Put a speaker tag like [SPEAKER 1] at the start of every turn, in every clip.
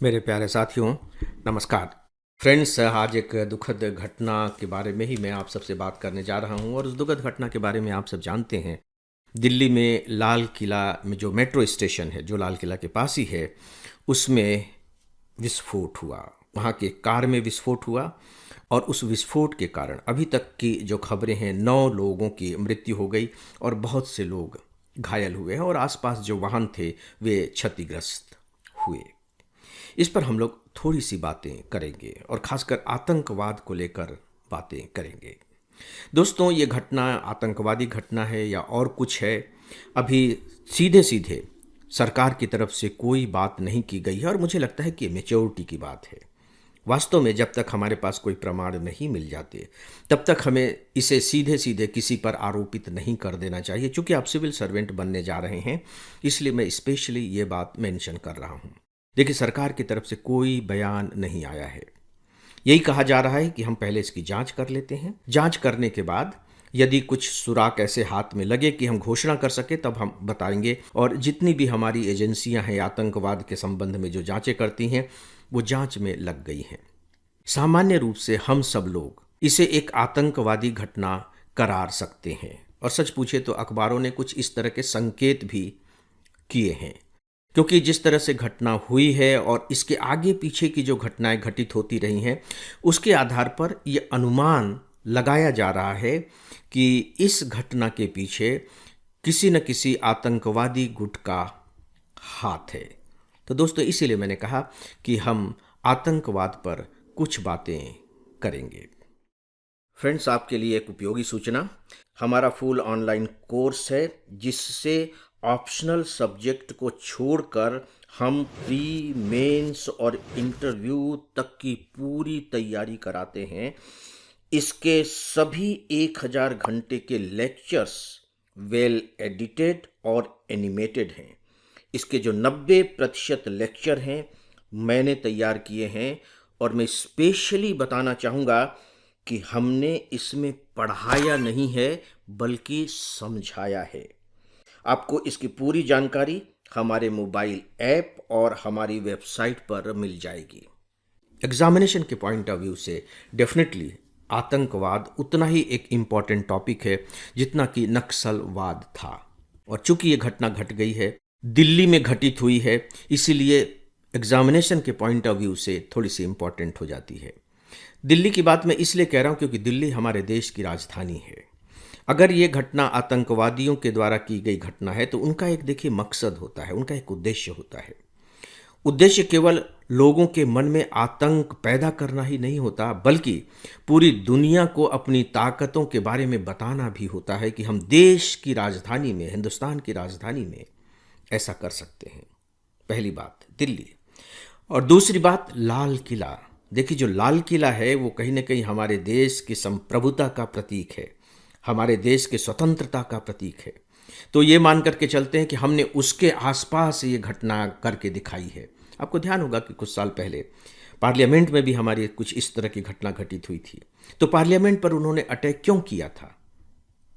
[SPEAKER 1] मेरे प्यारे साथियों, नमस्कार। फ्रेंड्स, आज एक दुखद घटना के बारे में ही मैं आप सबसे बात करने जा रहा हूं और उस दुखद घटना के बारे में आप सब जानते हैं। दिल्ली में लाल किला में जो मेट्रो स्टेशन है, जो लाल किला के पास ही है, उसमें विस्फोट हुआ। वहाँ के कार में विस्फोट हुआ और उस विस्फोट के कारण अभी तक की जो खबरें हैं, 9 लोगों की मृत्यु हो गई और बहुत से लोग घायल हुए हैं और आसपास जो वाहन थे वे क्षतिग्रस्त हुए। इस पर हम लोग थोड़ी सी बातें करेंगे और खासकर आतंकवाद को लेकर बातें करेंगे। दोस्तों, ये घटना आतंकवादी घटना है या और कुछ है, अभी सीधे सीधे सरकार की तरफ से कोई बात नहीं की गई है और मुझे लगता है कि ये मेच्योरिटी की बात है। वास्तव में जब तक हमारे पास कोई प्रमाण नहीं मिल जाते तब तक हमें इसे सीधे सीधे किसी पर आरोपित नहीं कर देना चाहिए। चूंकि आप सिविल सर्वेंट बनने जा रहे हैं, इसलिए मैं स्पेशली ये बात मेंशन कर रहा हूँ। देखिए, सरकार की तरफ से कोई बयान नहीं आया है। यही कहा जा रहा है कि हम पहले इसकी जांच कर लेते हैं। जांच करने के बाद यदि कुछ सुराग ऐसे हाथ में लगे कि हम घोषणा कर सके तब हम बताएंगे। और जितनी भी हमारी एजेंसियां हैं आतंकवाद के संबंध में जो जांचें करती हैं, वो जांच में लग गई हैं। सामान्य रूप से हम सब लोग इसे एक आतंकवादी घटना करार सकते हैं और सच पूछे तो अखबारों ने कुछ इस तरह के संकेत भी किए हैं। क्योंकि जिस तरह से घटना हुई है और इसके आगे पीछे की जो घटनाएं घटित होती रही हैं, उसके आधार पर यह अनुमान लगाया जा रहा है कि इस घटना के पीछे किसी न किसी आतंकवादी गुट का हाथ है। तो दोस्तों, इसीलिए मैंने कहा कि हम आतंकवाद पर कुछ बातें करेंगे। फ्रेंड्स, आपके लिए एक उपयोगी सूचना। हमारा फुल ऑनलाइन कोर्स है जिससे ऑप्शनल सब्जेक्ट को छोड़कर हम प्री मेंस और इंटरव्यू तक की पूरी तैयारी कराते हैं। इसके सभी 1000 घंटे के लेक्चर्स वेल एडिटेड और एनिमेटेड हैं। इसके जो 90% लेक्चर हैं मैंने तैयार किए हैं और मैं स्पेशली बताना चाहूँगा कि हमने इसमें पढ़ाया नहीं है बल्कि समझाया है। आपको इसकी पूरी जानकारी हमारे मोबाइल ऐप और हमारी वेबसाइट पर मिल जाएगी। एग्जामिनेशन के पॉइंट ऑफ व्यू से डेफिनेटली आतंकवाद उतना ही एक इम्पॉर्टेंट टॉपिक है जितना कि नक्सलवाद था। और चूंकि ये घटना घट गई है, दिल्ली में घटित हुई है, इसीलिए एग्जामिनेशन के पॉइंट ऑफ व्यू से थोड़ी सी इम्पॉर्टेंट हो जाती है। दिल्ली की बात मैं इसलिए कह रहा हूं क्योंकि दिल्ली हमारे देश की राजधानी है। अगर ये घटना आतंकवादियों के द्वारा की गई घटना है तो उनका एक देखिए मकसद होता है, उनका एक उद्देश्य होता है। उद्देश्य केवल लोगों के मन में आतंक पैदा करना ही नहीं होता, बल्कि पूरी दुनिया को अपनी ताकतों के बारे में बताना भी होता है कि हम देश की राजधानी में, हिंदुस्तान की राजधानी में ऐसा कर सकते हैं। पहली बात दिल्ली। और दूसरी बात लाल किला। देखिए, जो लाल किला है वो कहीं ना कहीं हमारे देश की संप्रभुता का प्रतीक है, हमारे देश के स्वतंत्रता का प्रतीक है। तो ये मान करके चलते हैं कि हमने उसके आसपास ये घटना करके दिखाई है। आपको ध्यान होगा कि कुछ साल पहले पार्लियामेंट में भी हमारी कुछ इस तरह की घटना घटित हुई थी। तो पार्लियामेंट पर उन्होंने अटैक क्यों किया था?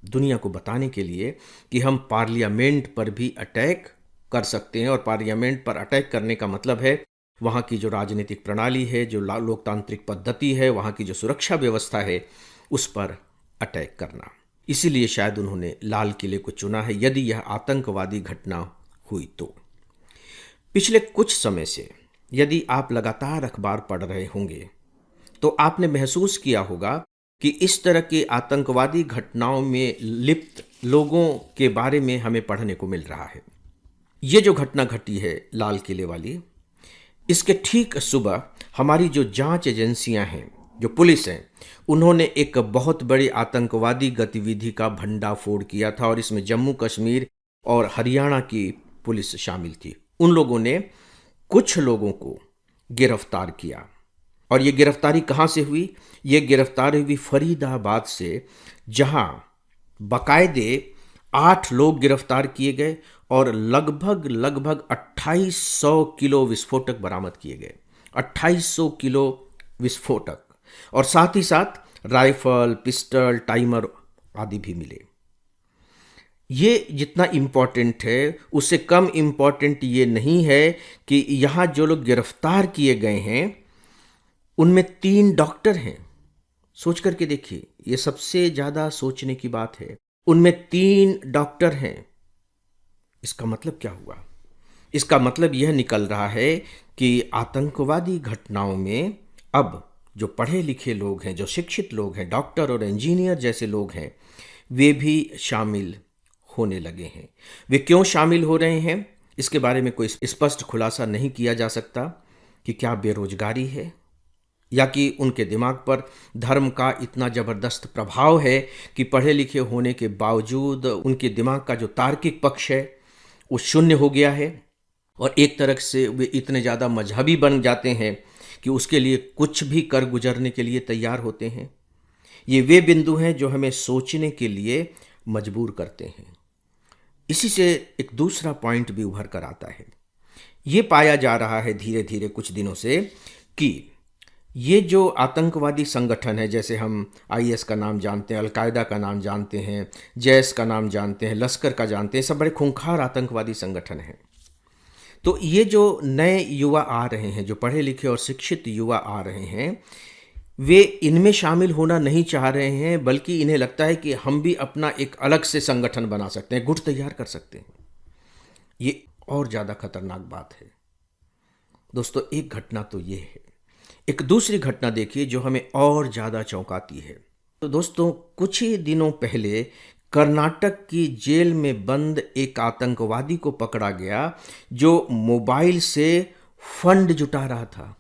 [SPEAKER 1] दुनिया को बताने के लिए कि हम पार्लियामेंट पर भी अटैक कर सकते हैं और पार्लियामेंट पर अटैक करने का मतलब है वहाँ की जो राजनीतिक प्रणाली है, जो लोकतांत्रिक पद्धति है, वहाँ की जो सुरक्षा व्यवस्था है, उस पर अटैक करना। इसीलिए शायद उन्होंने लाल किले को चुना है यदि यह आतंकवादी घटना हुई तो। पिछले कुछ समय से यदि आप लगातार अखबार पढ़ रहे होंगे तो आपने महसूस किया होगा कि इस तरह की आतंकवादी घटनाओं में लिप्त लोगों के बारे में हमें पढ़ने को मिल रहा है। ये जो घटना घटी है लाल किले वाली, इसके ठीक सुबह हमारी जो जांच एजेंसियां हैं, जो पुलिस हैं, उन्होंने एक बहुत बड़ी आतंकवादी गतिविधि का भंडाफोड़ किया था और इसमें जम्मू कश्मीर और हरियाणा की पुलिस शामिल थी। उन लोगों ने कुछ लोगों को गिरफ्तार किया और ये गिरफ्तारी कहाँ से हुई? ये गिरफ्तारी हुई फरीदाबाद से, जहाँ बाकायदे 8 लोग गिरफ्तार किए गए और लगभग 2800 किलो विस्फोटक बरामद किए गए। 2800 किलो विस्फोटक और साथ ही साथ राइफल, पिस्टल, टाइमर आदि भी मिले। ये जितना इम्पोर्टेंट है उससे कम इम्पोर्टेंट ये नहीं है कि यहाँ जो लोग गिरफ्तार किए गए हैं उनमें 3 डॉक्टर हैं। सोच करके देखिए, ये सबसे ज़्यादा सोचने की बात है। उनमें 3 डॉक्टर हैं। इसका मतलब क्या हुआ? इसका मतलब यह निकल रहा है कि आतंकवादी घटनाओं में अब जो पढ़े लिखे लोग हैं, जो शिक्षित लोग हैं, डॉक्टर और इंजीनियर जैसे लोग हैं, वे भी शामिल होने लगे हैं। वे क्यों शामिल हो रहे हैं, इसके बारे में कोई स्पष्ट खुलासा नहीं किया जा सकता कि क्या बेरोजगारी है या कि उनके दिमाग पर धर्म का इतना ज़बरदस्त प्रभाव है कि पढ़े लिखे होने के बावजूद उनके दिमाग का जो तार्किक पक्ष है वो शून्य हो गया है और एक तरह से वे इतने ज़्यादा मजहबी बन जाते हैं कि उसके लिए कुछ भी कर गुजरने के लिए तैयार होते हैं। ये वे बिंदु हैं जो हमें सोचने के लिए मजबूर करते हैं। इसी से एक दूसरा पॉइंट भी उभर कर आता है। ये पाया जा रहा है धीरे धीरे कुछ दिनों से कि ये जो आतंकवादी संगठन है, जैसे हम आईएस का नाम जानते हैं, अलकायदा का नाम जानते हैं, जैश का नाम जानते हैं, लश्कर का जानते हैं, सब बड़े खूंखार आतंकवादी संगठन हैं। तो ये जो नए युवा आ रहे हैं, जो पढ़े लिखे और शिक्षित युवा आ रहे हैं, वे इनमें शामिल होना नहीं चाह रहे हैं, बल्कि इन्हें लगता है कि हम भी अपना एक अलग से संगठन बना सकते हैं, गुट तैयार कर सकते हैं। ये और ज़्यादा खतरनाक बात है। दोस्तों, एक घटना तो ये है। एक दूसरी घटना देखिए जो हमें और ज़्यादा चौंकाती है। तो दोस्तों, कुछ ही दिनों पहले कर्नाटक की जेल में बंद एक आतंकवादी को पकड़ा गया जो मोबाइल से फंड जुटा रहा था।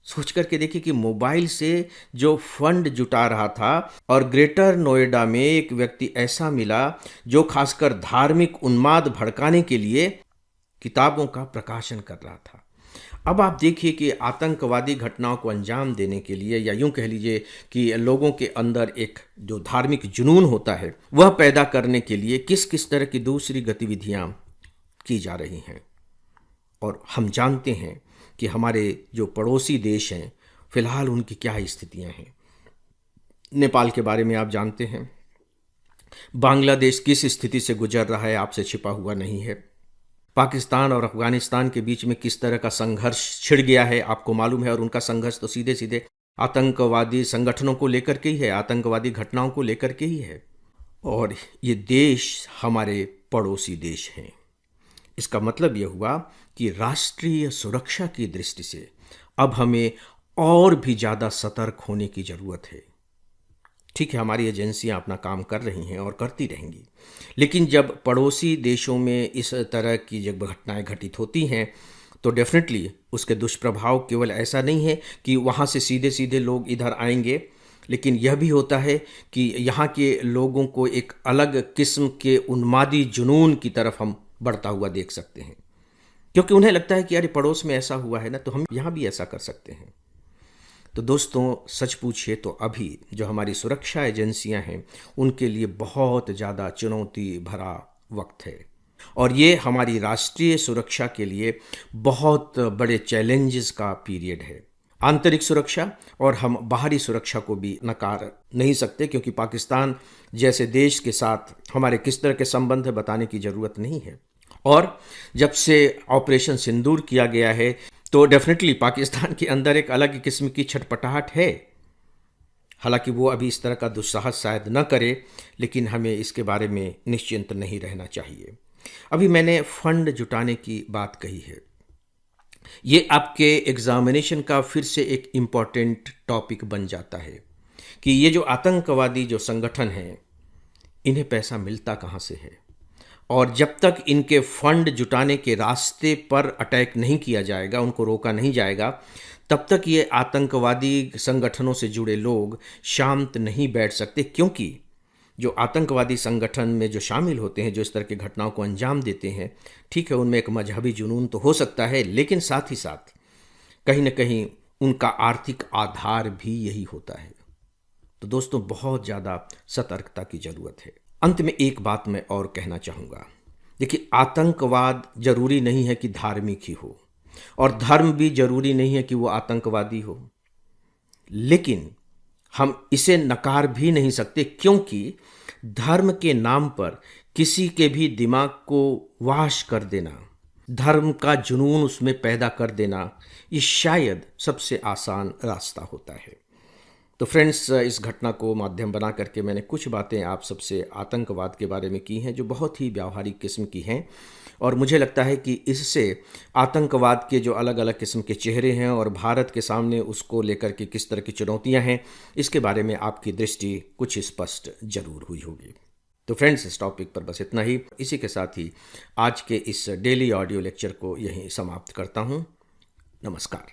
[SPEAKER 1] सोच करके देखिए कि मोबाइल से जो फंड जुटा रहा था, और ग्रेटर नोएडा में एक व्यक्ति ऐसा मिला जो खासकर धार्मिक उन्माद भड़काने के लिए किताबों का प्रकाशन कर रहा था। अब आप देखिए कि आतंकवादी घटनाओं को अंजाम देने के लिए, या यूं कह लीजिए कि लोगों के अंदर एक जो धार्मिक जुनून होता है वह पैदा करने के लिए किस किस तरह की दूसरी गतिविधियां की जा रही हैं। और हम जानते हैं कि हमारे जो पड़ोसी देश हैं, फिलहाल उनकी क्या स्थितियां हैं। नेपाल के बारे में आप जानते हैं, बांग्लादेश किस स्थिति से गुजर रहा है आपसे छिपा हुआ नहीं है। पाकिस्तान और अफगानिस्तान के बीच में किस तरह का संघर्ष छिड़ गया है आपको मालूम है, और उनका संघर्ष तो सीधे सीधे आतंकवादी संगठनों को लेकर के ही है, आतंकवादी घटनाओं को लेकर के ही है। और ये देश हमारे पड़ोसी देश हैं। इसका मतलब यह हुआ कि राष्ट्रीय सुरक्षा की दृष्टि से अब हमें और भी ज़्यादा सतर्क होने की ज़रूरत है। ठीक है, हमारी एजेंसियां अपना काम कर रही हैं और करती रहेंगी, लेकिन जब पड़ोसी देशों में इस तरह की जब घटनाएं घटित होती हैं तो डेफिनेटली उसके दुष्प्रभाव केवल ऐसा नहीं है कि वहाँ से सीधे सीधे लोग इधर आएंगे, लेकिन यह भी होता है कि यहाँ के लोगों को एक अलग किस्म के उन्मादी जुनून की तरफ हम बढ़ता हुआ देख सकते हैं, क्योंकि उन्हें लगता है कि अरे पड़ोस में ऐसा हुआ है ना, तो हम यहाँ भी ऐसा कर सकते हैं। तो दोस्तों, सच पूछिए तो अभी जो हमारी सुरक्षा एजेंसियां हैं उनके लिए बहुत ज़्यादा चुनौती भरा वक्त है, और ये हमारी राष्ट्रीय सुरक्षा के लिए बहुत बड़े चैलेंजेस का पीरियड है। आंतरिक सुरक्षा, और हम बाहरी सुरक्षा को भी नकार नहीं सकते, क्योंकि पाकिस्तान जैसे देश के साथ हमारे किस तरह के संबंध है बताने की ज़रूरत नहीं है। और जब से ऑपरेशन सिंदूर किया गया है तो डेफिनेटली पाकिस्तान के अंदर एक अलग किस्म की छटपटाहट है। हालांकि वो अभी इस तरह का दुस्साहस शायद न करे, लेकिन हमें इसके बारे में निश्चिंत नहीं रहना चाहिए। अभी मैंने फंड जुटाने की बात कही है, ये आपके एग्जामिनेशन का फिर से एक इम्पॉर्टेंट टॉपिक बन जाता है कि ये जो आतंकवादी जो संगठन हैं इन्हें पैसा मिलता कहाँ से है, और जब तक इनके फंड जुटाने के रास्ते पर अटैक नहीं किया जाएगा, उनको रोका नहीं जाएगा, तब तक ये आतंकवादी संगठनों से जुड़े लोग शांत नहीं बैठ सकते। क्योंकि जो आतंकवादी संगठन में जो शामिल होते हैं, जो इस तरह की घटनाओं को अंजाम देते हैं, ठीक है, उनमें एक मजहबी जुनून तो हो सकता है, लेकिन साथ ही साथ कहीं न कहीं उनका आर्थिक आधार भी यही होता है। तो दोस्तों, बहुत ज़्यादा सतर्कता की ज़रूरत है। अंत में एक बात मैं और कहना चाहूँगा। देखिए, आतंकवाद जरूरी नहीं है कि धार्मिक ही हो, और धर्म भी जरूरी नहीं है कि वो आतंकवादी हो, लेकिन हम इसे नकार भी नहीं सकते, क्योंकि धर्म के नाम पर किसी के भी दिमाग को वाश कर देना, धर्म का जुनून उसमें पैदा कर देना, ये शायद सबसे आसान रास्ता होता है। तो फ्रेंड्स, इस घटना को माध्यम बना करके मैंने कुछ बातें आप सबसे आतंकवाद के बारे में की हैं जो बहुत ही व्यावहारिक किस्म की हैं, और मुझे लगता है कि इससे आतंकवाद के जो अलग अलग किस्म के चेहरे हैं और भारत के सामने उसको लेकर के किस तरह की चुनौतियां हैं, इसके बारे में आपकी दृष्टि कुछ स्पष्ट जरूर हुई होगी। तो फ्रेंड्स, इस टॉपिक पर बस इतना ही। इसी के साथ ही आज के इस डेली ऑडियो लेक्चर को यहीं समाप्त करता हूँ। नमस्कार।